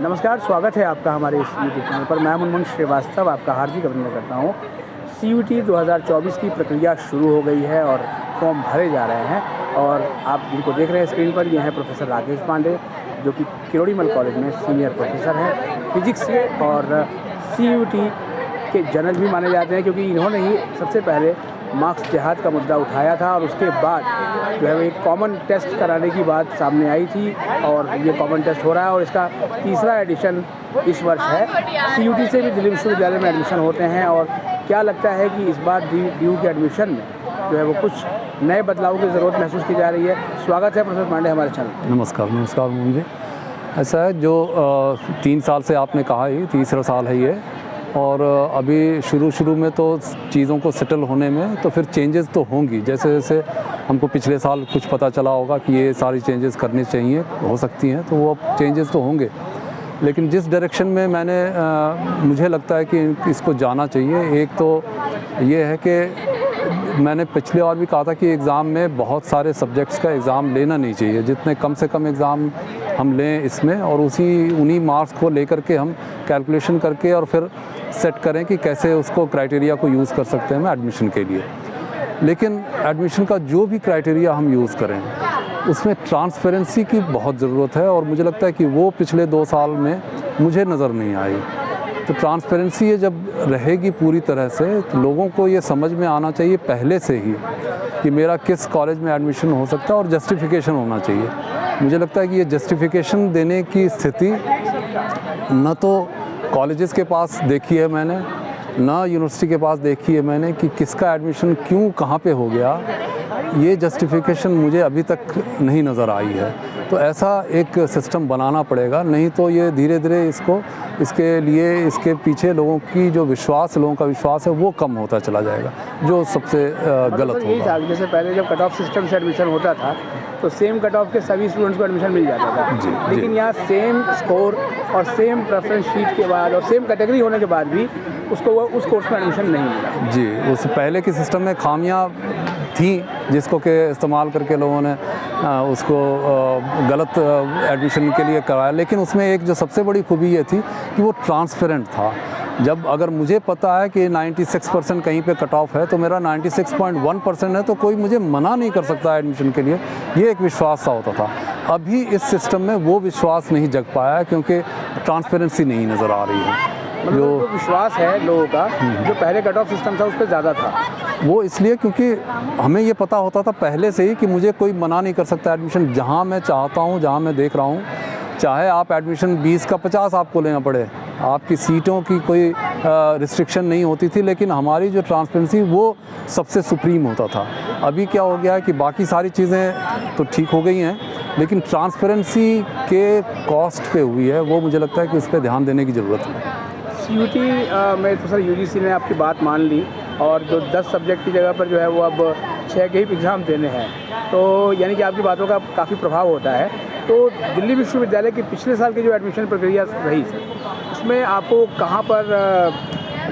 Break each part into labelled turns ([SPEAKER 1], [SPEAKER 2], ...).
[SPEAKER 1] नमस्कार, स्वागत है आपका हमारे इस यूट्यूब चैनल पर। मैं उमंग श्रीवास्तव आपका हार्दिक अभिनंदन करता हूँ। CUET 2024 की प्रक्रिया शुरू हो गई है और फॉर्म भरे जा रहे हैं और आप जिनको देख रहे हैं स्क्रीन पर, ये हैं प्रोफेसर राकेश पांडे, जो कि किरोड़ीमल कॉलेज में सीनियर प्रोफेसर हैं फिजिक्स के और CUET के जनरल भी माने जाते हैं, क्योंकि इन्होंने ही सबसे पहले मार्क्स जिहाद का मुद्दा उठाया था और उसके बाद जो है वो एक कॉमन टेस्ट कराने की बात सामने आई थी और ये कॉमन टेस्ट हो रहा है और इसका तीसरा एडिशन इस वर्ष है। CUET से भी दिल्ली विश्वविद्यालय में एडमिशन होते हैं और क्या लगता है कि इस बार DU के एडमिशन में जो है वो कुछ नए बदलाव की ज़रूरत महसूस की जा रही है। स्वागत है प्रोफेसर पांडे हमारे चैनल।
[SPEAKER 2] नमस्कार मुझे ऐसा है, जो 3 साल से आपने कहा ही तीसरा साल है ये, और अभी शुरू में तो चीज़ों को सेटल होने में तो फिर चेंजेस तो होंगी। जैसे जैसे हमको पिछले साल कुछ पता चला होगा कि ये सारी चेंजेस करनी चाहिए, हो सकती हैं, तो वो अब चेंजेस तो होंगे। लेकिन जिस डायरेक्शन में मुझे लगता है कि इसको जाना चाहिए, एक तो ये है कि मैंने पिछले बार भी कहा था कि एग्ज़ाम में बहुत सारे सब्जेक्ट्स का एग्ज़ाम लेना नहीं चाहिए। जितने कम से कम एग्ज़ाम हम लें इसमें, और उन्हीं मार्क्स को लेकर के हम कैलकुलेशन करके और फिर सेट करें कि कैसे उसको क्राइटेरिया को यूज़ कर सकते हैं एडमिशन के लिए। लेकिन एडमिशन का जो भी क्राइटेरिया हम यूज़ करें उसमें ट्रांसपेरेंसी की बहुत ज़रूरत है, और मुझे लगता है कि वो पिछले 2 साल में मुझे नज़र नहीं आई। तो ट्रांसपेरेंसी ये जब रहेगी पूरी तरह से, तो लोगों को ये समझ में आना चाहिए पहले से ही कि मेरा किस कॉलेज में एडमिशन हो सकता है, और जस्टिफिकेशन होना चाहिए। मुझे लगता है कि ये जस्टिफिकेशन देने की स्थिति न तो कॉलेजेस के पास देखी है मैंने, ना यूनिवर्सिटी के पास देखी है मैंने कि किसका एडमिशन क्यों कहाँ पे हो गया। ये जस्टिफिकेशन मुझे अभी तक नहीं नज़र आई है। तो ऐसा एक सिस्टम बनाना पड़ेगा, नहीं तो ये धीरे धीरे इसके पीछे लोगों का विश्वास है वो कम होता चला जाएगा, जो सबसे गलत होगा।
[SPEAKER 1] जैसे पहले जब कट ऑफ सिस्टम से एडमिशन होता था तो सेम कट ऑफ के सभी स्टूडेंट्स को एडमिशन मिल जाता था, लेकिन यहाँ सेम स्कोर और सेम प्रेफरेंस शीट के बाद और सेम कैटेगरी होने के बाद भी उसको उस कोर्स में एडमिशन नहीं मिला।
[SPEAKER 2] जी, उस पहले के सिस्टम में खामियां थी जिसको के इस्तेमाल करके लोगों ने उसको गलत एडमिशन के लिए कराया। लेकिन उसमें एक जो सबसे बड़ी खूबी ये थी कि वो ट्रांसपेरेंट था। जब अगर मुझे पता है कि 96% कहीं पे कट ऑफ है तो मेरा 96.1% है, तो कोई मुझे मना नहीं कर सकता एडमिशन के लिए। ये एक विश्वास सा होता था। अभी इस सिस्टम में वो विश्वास नहीं जग पाया है, क्योंकि ट्रांसपेरेंसी नहीं नज़र आ रही है।
[SPEAKER 1] जो विश्वास है लोगों का, जो पहले कट ऑफ सिस्टम था उस पर ज़्यादा था,
[SPEAKER 2] वो इसलिए क्योंकि हमें ये पता होता था पहले से ही कि मुझे कोई मना नहीं कर सकता एडमिशन जहाँ मैं चाहता हूँ, जहाँ मैं देख रहा हूँ। चाहे आप एडमिशन 20 का 50 आपको लेना पड़े, आपकी सीटों की कोई रिस्ट्रिक्शन नहीं होती थी, लेकिन हमारी जो ट्रांसपेरेंसी वो सबसे सुप्रीम होता था। अभी क्या हो गया है कि बाकी सारी चीज़ें तो ठीक हो गई हैं, लेकिन ट्रांसपेरेंसी के कॉस्ट पे हुई है, वो मुझे लगता है कि उस पर ध्यान देने की ज़रूरत है।
[SPEAKER 1] CUET में तो सर UGC ने आपकी बात मान ली और जो 10 सब्जेक्ट की जगह पर जो है वो अब 6 के ही एग्ज़ाम देने हैं, तो यानी कि आपकी बातों का काफ़ी प्रभाव होता है। तो दिल्ली विश्वविद्यालय की पिछले साल की जो एडमिशन प्रक्रिया रही सर, उसमें आपको कहाँ पर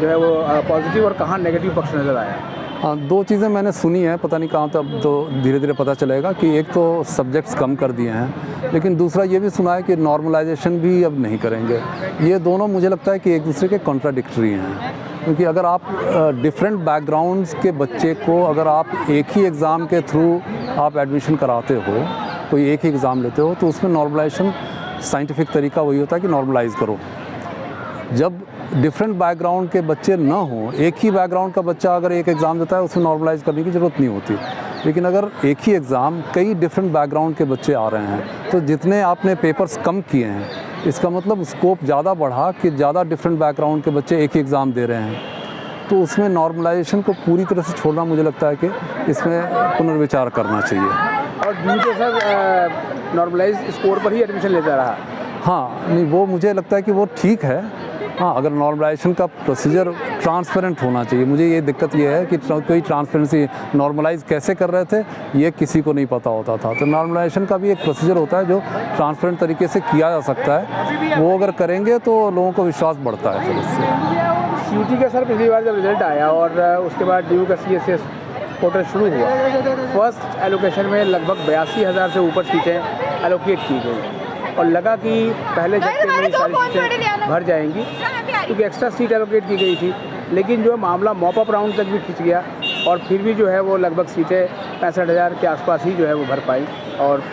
[SPEAKER 1] जो है वो पॉजिटिव और कहाँ नेगेटिव पक्ष नज़र आया?
[SPEAKER 2] हाँ, 2 चीज़ें मैंने सुनी है, पता नहीं कहाँ तक, तो धीरे धीरे पता चलेगा कि एक तो सब्जेक्ट्स कम कर दिए हैं, लेकिन दूसरा ये भी सुना है कि नॉर्मलाइजेशन भी अब नहीं करेंगे। ये दोनों मुझे लगता है कि एक दूसरे के कॉन्ट्राडिक्टरी हैं, क्योंकि अगर आप डिफरेंट बैकग्राउंड्स के बच्चे को अगर आप एक ही एग्ज़ाम के थ्रू आप एडमिशन कराते हो, कोई एक ही एग्ज़ाम लेते हो, तो उसमें नॉर्मलाइजेशन साइंटिफिक तरीका वही होता है कि नॉर्मलाइज़ करो। जब डिफरेंट बैकग्राउंड के बच्चे ना हों, एक ही बैकग्राउंड का बच्चा अगर एक एग्ज़ाम देता है उसमें नॉर्मलाइज़ करने की ज़रूरत नहीं होती। लेकिन अगर एक ही एग्ज़ाम कई डिफरेंट बैकग्राउंड के बच्चे आ रहे हैं, तो जितने आपने पेपर्स कम किए हैं, इसका मतलब स्कोप ज़्यादा बढ़ा कि ज़्यादा डिफरेंट बैकग्राउंड के बच्चे एक ही एग्ज़ाम दे रहे हैं। तो उसमें नॉर्मलाइजेशन को पूरी तरह से छोड़ना, मुझे लगता है कि इसमें पुनर्विचार करना चाहिए।
[SPEAKER 1] और DU सर नॉर्मलाइज स्कोर पर ही एडमिशन लेता रहा।
[SPEAKER 2] हाँ, नहीं, वो मुझे लगता है कि वो ठीक है। हाँ, अगर नॉर्मलाइजेशन का प्रोसीजर ट्रांसपेरेंट होना चाहिए। मुझे ये दिक्कत ये है कि कोई ट्रांसपेरेंसी नॉर्मलाइज कैसे कर रहे थे ये किसी को नहीं पता होता था। तो नॉर्मलाइजेशन का भी एक प्रोसीजर होता है जो ट्रांसपेरेंट तरीके से किया जा सकता है, वो अगर करेंगे तो लोगों को विश्वास बढ़ता है फिर उससे।
[SPEAKER 1] CUET का सर पिछली बार जब रिजल्ट आया और उसके बाद DU का CSS पोर्टल शुरू हुआ, फर्स्ट एलोकेशन में लगभग 82,000 से ऊपर सीटें एलोकेट की गई। और लगा कि पहले झटके में ही सारी सीटें भर जाएंगी, क्योंकि एक्स्ट्रा सीट एलोकेट की गई थी। लेकिन जो मामला मॉप अप राउंड तक भी खिंच गया और फिर भी जो है वो लगभग सीटें 65,000 के आसपास ही जो है वो भर पाई, और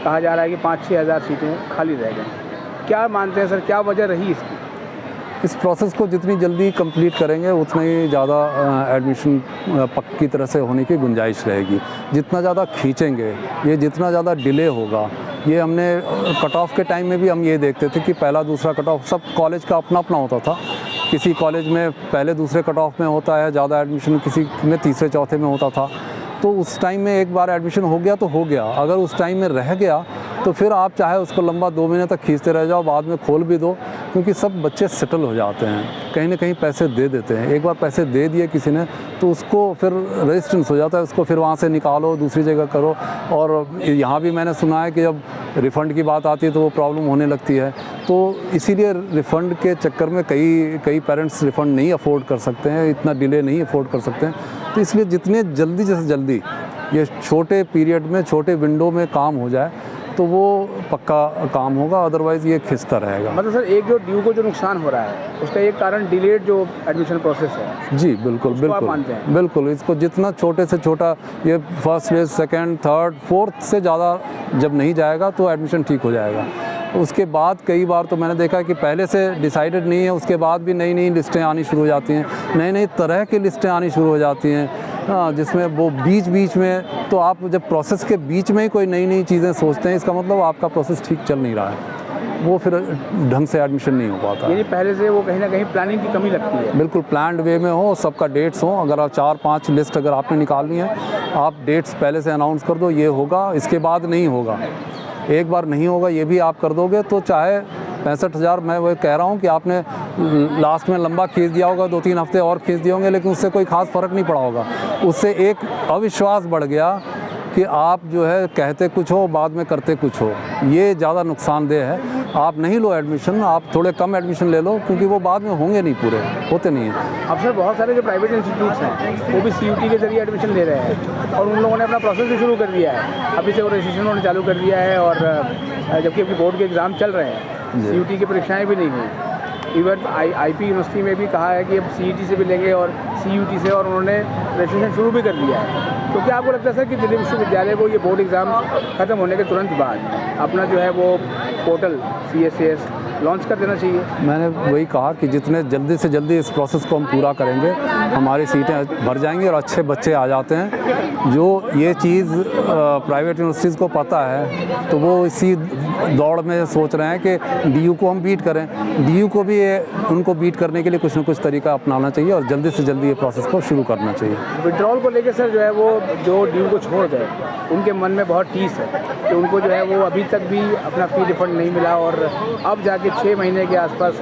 [SPEAKER 1] कहा जा रहा है कि 5-6 हज़ार सीटें खाली रह गई। क्या मानते हैं सर, क्या वजह रही इसकी?
[SPEAKER 2] इस प्रोसेस को जितनी जल्दी कंप्लीट करेंगे उतना ही ज़्यादा एडमिशन पक्की तरह से होने की गुंजाइश रहेगी। जितना ज़्यादा खींचेंगे, ये जितना ज़्यादा डिले होगा, ये हमने कट ऑफ के टाइम में भी हम ये देखते थे कि पहला दूसरा कट ऑफ सब कॉलेज का अपना अपना होता था। किसी कॉलेज में पहले दूसरे कट ऑफ में होता है ज़्यादा एडमिशन, किसी में तीसरे चौथे में होता था। तो उस टाइम में एक बार एडमिशन हो गया तो हो गया, अगर उस टाइम में रह गया तो फिर आप चाहे उसको लंबा 2 महीने तक खींचते रह जाओ, बाद में खोल भी दो, क्योंकि सब बच्चे सेटल हो जाते हैं, कहीं ना कहीं पैसे दे देते हैं। एक बार पैसे दे दिए किसी ने तो उसको फिर रेजिस्टेंस हो जाता है, उसको फिर वहाँ से निकालो, दूसरी जगह करो। और यहाँ भी मैंने सुना है कि जब रिफ़ंड की बात आती है तो वो प्रॉब्लम होने लगती है। तो इसीलिए रिफ़ंड के चक्कर में कई पेरेंट्स रिफ़ंड नहीं अफोर्ड कर सकते हैं, इतना डिले नहीं अफोर्ड कर सकते हैं। तो इसलिए जितने जल्दी से जल्दी ये छोटे पीरियड में, छोटे विंडो में काम हो जाए तो वो पक्का काम होगा, अदरवाइज़ ये खिंचता रहेगा।
[SPEAKER 1] मतलब सर, एक जो ड्यू को जो नुकसान हो रहा है उसका एक कारण डिलेड जो एडमिशन प्रोसेस है।
[SPEAKER 2] जी बिल्कुल
[SPEAKER 1] आप मानते हैं?
[SPEAKER 2] बिल्कुल। इसको जितना छोटे से छोटा, ये first phase, second, third, fourth से ज़्यादा जब नहीं जाएगा तो एडमिशन ठीक हो जाएगा। उसके बाद कई बार तो मैंने देखा कि पहले से डिसाइडेड नहीं है, उसके बाद भी नई नई लिस्टें आनी शुरू हो जाती हैं, नई नई तरह की लिस्टें आनी शुरू हो जाती हैं, जिसमें वो बीच में, तो आप जब प्रोसेस के बीच में ही कोई नई नई चीज़ें सोचते हैं, इसका मतलब आपका प्रोसेस ठीक चल नहीं रहा है, वो फिर ढंग से एडमिशन नहीं हो पाता।
[SPEAKER 1] यानी पहले से वो कहीं ना कहीं प्लानिंग की कमी लगती है।
[SPEAKER 2] बिल्कुल प्लान्ड वे में हो, सबका डेट्स हो। अगर आप 4-5 लिस्ट अगर आपने निकालनी है, आप डेट्स पहले से अनाउंस कर दो, ये होगा, इसके बाद नहीं होगा, एक बार नहीं होगा, ये भी आप कर दोगे तो चाहे 65,000, मैं वो कह रहा हूँ कि आपने लास्ट में लंबा खींच दिया होगा, 2-3 हफ्ते और खींच दिए होंगे, लेकिन उससे कोई ख़ास फ़र्क नहीं पड़ा होगा। उससे एक अविश्वास बढ़ गया कि आप जो है कहते कुछ हो, बाद में करते कुछ हो, ये ज़्यादा नुकसानदेह है। आप नहीं लो एडमिशन, आप थोड़े कम एडमिशन ले लो, क्योंकि वो बाद में होंगे नहीं, पूरे होते नहीं हैं।
[SPEAKER 1] अब सर बहुत सारे जो प्राइवेट इंस्टीट्यूट्स हैं वो भी CUT के जरिए एडमिशन ले रहे हैं, और उन लोगों ने अपना प्रोसेस भी शुरू कर दिया है। अभी से वो रजिस्ट्रेशन उन्होंने चालू कर दिया है, और जबकि अभी बोर्ड के एग्ज़ाम चल रहे हैं, CUT की परीक्षाएँ भी नहीं हुई। इवन IP यूनिवर्सिटी में भी कहा है कि अब CET से भी लेंगे और CUT से, और उन्होंने रजिस्ट्रेशन शुरू भी कर दिया है। तो क्या आपको लगता है सर कि दिल्ली विश्वविद्यालय को ये बोर्ड एग्ज़ाम ख़त्म होने के तुरंत बाद अपना जो है वो पोर्टल CSAS लॉन्च कर देना चाहिए?
[SPEAKER 2] मैंने वही कहा कि जितने जल्दी से जल्दी इस प्रोसेस को हम पूरा करेंगे, हमारी सीटें भर जाएंगी और अच्छे बच्चे आ जाते हैं। जो ये चीज़ प्राइवेट यूनिवर्सिटीज़ को पता है तो वो इसी दौड़ में सोच रहे हैं कि DU को हम बीट करें। DU को भी उनको बीट करने के लिए कुछ न कुछ तरीका अपनाना चाहिए और जल्दी से जल्दी ये प्रोसेस को शुरू करना चाहिए।
[SPEAKER 1] विड्रॉल को लेकर सर जो है वो जो DU को छोड़ गए, उनके मन में बहुत टीस है कि उनको जो है वो अभी तक भी अपना फ़ी रिफंड नहीं मिला, और अब जाके 6 महीने के आसपास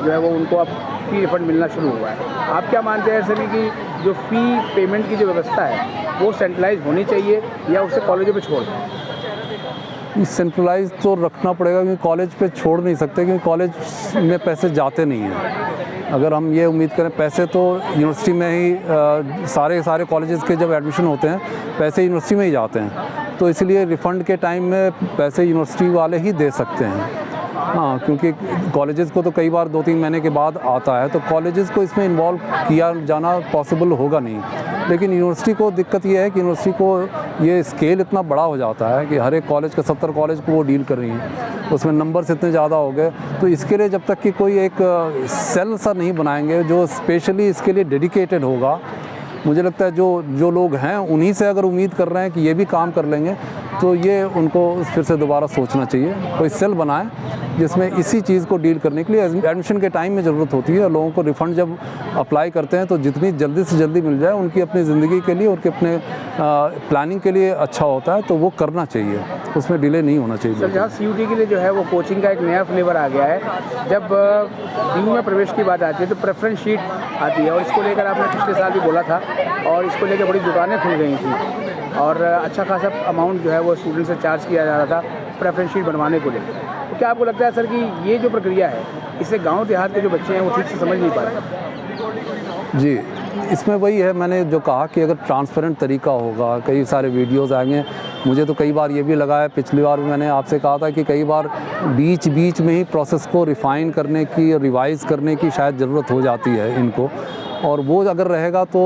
[SPEAKER 1] जो है वो उनको अब फ़ी रिफंड मिलना शुरू हुआ है। आप क्या मानते हैं सर कि जो फ़ी पेमेंट की जो व्यवस्था है वो सेंट्रलाइज होनी चाहिए या उसे कॉलेजों पे छोड़ दें?
[SPEAKER 2] सेंट्रलाइज तो रखना पड़ेगा, क्योंकि कॉलेज पे छोड़ नहीं सकते, क्योंकि कॉलेज में पैसे जाते नहीं हैं। अगर हम ये उम्मीद करें, पैसे तो यूनिवर्सिटी में ही सारे कॉलेजेस के जब एडमिशन होते हैं पैसे यूनिवर्सिटी में ही जाते हैं, तो इसलिए रिफ़ंड के टाइम में पैसे यूनिवर्सिटी वाले ही दे सकते हैं। हाँ, क्योंकि कॉलेजेस को तो कई बार 2-3 महीने के बाद आता है, तो कॉलेजेस को इसमें इन्वॉल्व किया जाना पॉसिबल होगा नहीं। लेकिन यूनिवर्सिटी को दिक्कत ये है कि यूनिवर्सिटी को ये स्केल इतना बड़ा हो जाता है कि हर एक कॉलेज का 70 कॉलेज को वो डील कर रही हैं, उसमें नंबर्स इतने ज़्यादा हो गए। तो इसके लिए जब तक कि कोई एक सेल सा नहीं बनाएंगे जो स्पेशली इसके लिए डेडिकेटेड होगा, मुझे लगता है जो लोग हैं उन्हीं से अगर उम्मीद कर रहे हैं कि ये भी काम कर लेंगे, तो ये उनको फिर से दोबारा सोचना चाहिए। कोई सेल बनाएं जिसमें इसी चीज़ को डील करने के लिए एडमिशन के टाइम में ज़रूरत होती है। लोगों को रिफ़ंड जब अप्लाई करते हैं तो जितनी जल्दी से जल्दी मिल जाए, उनकी अपनी ज़िंदगी के लिए, उनके अपने प्लानिंग के लिए अच्छा होता है, तो वो करना चाहिए, उसमें डिले नहीं होना चाहिए।
[SPEAKER 1] सर, जहाँ CUT के लिए जो है वो कोचिंग का एक नया फ्लेवर आ गया है, जब DU में प्रवेश की बात आती है तो प्रेफरेंस शीट आती है, और इसको लेकर आपने पिछले साल भी बोला था, और इसको लेकर बड़ी दुकानें खुल गई थी और अच्छा खासा अमाउंट जो है वो स्टूडेंट से चार्ज किया जा रहा था प्रेफरेंस शीट बनवाने को लेकर। तो क्या आपको लगता है सर कि ये जो प्रक्रिया है, इससे गाँव देहात के जो बच्चे हैं वो ठीक से समझ नहीं पा रहे?
[SPEAKER 2] जी, इसमें वही है, मैंने जो कहा कि अगर ट्रांसपेरेंट तरीका होगा, कई सारे वीडियोस आएंगे। मुझे तो कई बार ये भी लगा है, पिछली बार भी मैंने आपसे कहा था कि कई बार बीच बीच में ही प्रोसेस को रिफ़ाइन करने की, रिवाइज़ करने की शायद ज़रूरत हो जाती है इनको, और वो अगर रहेगा तो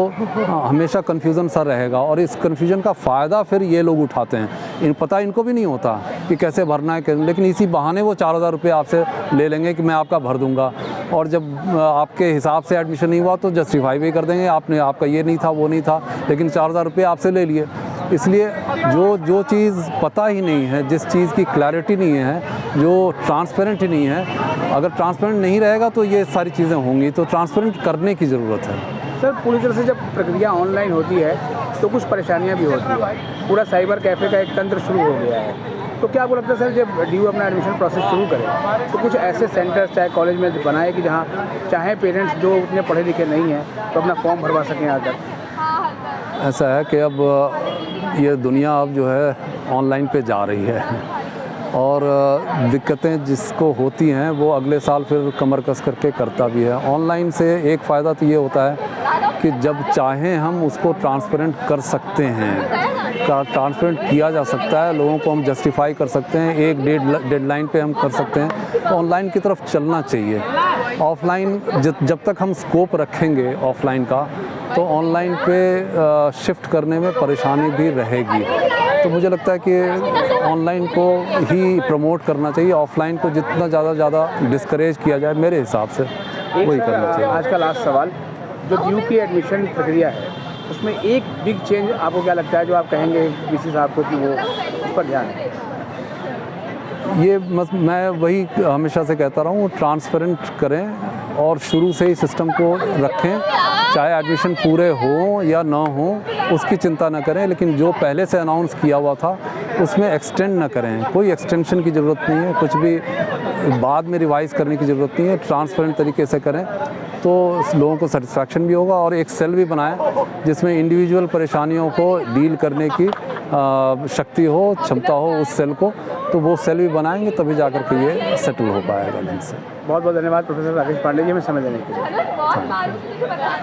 [SPEAKER 2] हमेशा कन्फ्यूज़न सा रहेगा, और इस कन्फ्यूज़न का फ़ायदा फिर ये लोग उठाते हैं। पता इनको भी नहीं होता कि कैसे भरना है, लेकिन इसी बहाने वो 4,000 रुपये आपसे ले लेंगे कि मैं आपका भर दूंगा, और जब आपके हिसाब से एडमिशन नहीं हुआ तो जस्टिफाई भी कर देंगे, आपका ये नहीं था, वो नहीं था, लेकिन 4,000 रुपये आपसे ले लिए। इसलिए जो चीज़ पता ही नहीं है, जिस चीज़ की क्लैरिटी नहीं है, जो ट्रांसपेरेंट ही नहीं है, अगर ट्रांसपेरेंट नहीं रहेगा तो ये सारी चीज़ें होंगी, तो ट्रांसपेरेंट करने की ज़रूरत है।
[SPEAKER 1] सर, पूरी तरह से जब प्रक्रिया ऑनलाइन होती है तो कुछ परेशानियां भी होती हैं। पूरा साइबर कैफ़े का एक तंत्र शुरू हो गया है, तो क्या आपको लगता है सर, जब DU अपना एडमिशन प्रोसेस शुरू करे तो कुछ ऐसे सेंटर्स चाहे कॉलेज में बनाए कि जहाँ चाहे पेरेंट्स जो उतने पढ़े लिखे नहीं हैं तो अपना फॉर्म भरवा सकें आकर?
[SPEAKER 2] ऐसा है कि अब ये दुनिया अब जो है ऑनलाइन पे जा रही है, और दिक्कतें जिसको होती हैं वो अगले साल फिर कमर कस करके करता भी है। ऑनलाइन से एक फ़ायदा तो ये होता है कि जब चाहें हम उसको ट्रांसपेरेंट कर सकते हैं, ट्रांसपेरेंट किया जा सकता है, लोगों को हम जस्टिफाई कर सकते हैं, एक डेडलाइन पे हम कर सकते हैं। तो ऑनलाइन की तरफ चलना चाहिए। ऑफ़लाइन जब तक हम स्कोप रखेंगे ऑफ़लाइन का, तो ऑनलाइन पे शिफ्ट करने में परेशानी भी रहेगी। तो मुझे लगता है कि ऑनलाइन को ही प्रमोट करना चाहिए, ऑफ़लाइन को जितना ज़्यादा डिस्करेज किया जाए, मेरे हिसाब से वही करना चाहिए।
[SPEAKER 1] आज का लास्ट सवाल, जो DU की एडमिशन प्रक्रिया है उसमें एक बिग चेंज आपको क्या लगता है जो आप कहेंगे VC साहब को कि वो उस पर ध्यान है?
[SPEAKER 2] ये मैं वही हमेशा से कहता रहा हूँ, ट्रांसपेरेंट करें और शुरू से ही सिस्टम को रखें, चाहे एडमिशन पूरे हो या ना हो उसकी चिंता ना करें, लेकिन जो पहले से अनाउंस किया हुआ था उसमें एक्सटेंड ना करें। कोई एक्सटेंशन की ज़रूरत नहीं है, कुछ भी बाद में रिवाइज़ करने की ज़रूरत नहीं है। ट्रांसपेरेंट तरीके से करें तो लोगों को सेटिस्फैक्शन भी होगा, और एक सेल भी बनाएं जिसमें इंडिविजुअल परेशानियों को डील करने की शक्ति हो, क्षमता हो उस सेल को, तो वो सेल भी बनाएंगे तभी जाकर के ये सेटल हो पाएगा ढंग से।
[SPEAKER 1] बहुत बहुत धन्यवाद प्रोफेसर राकेश पांडे जी हमें समय देने के लिए।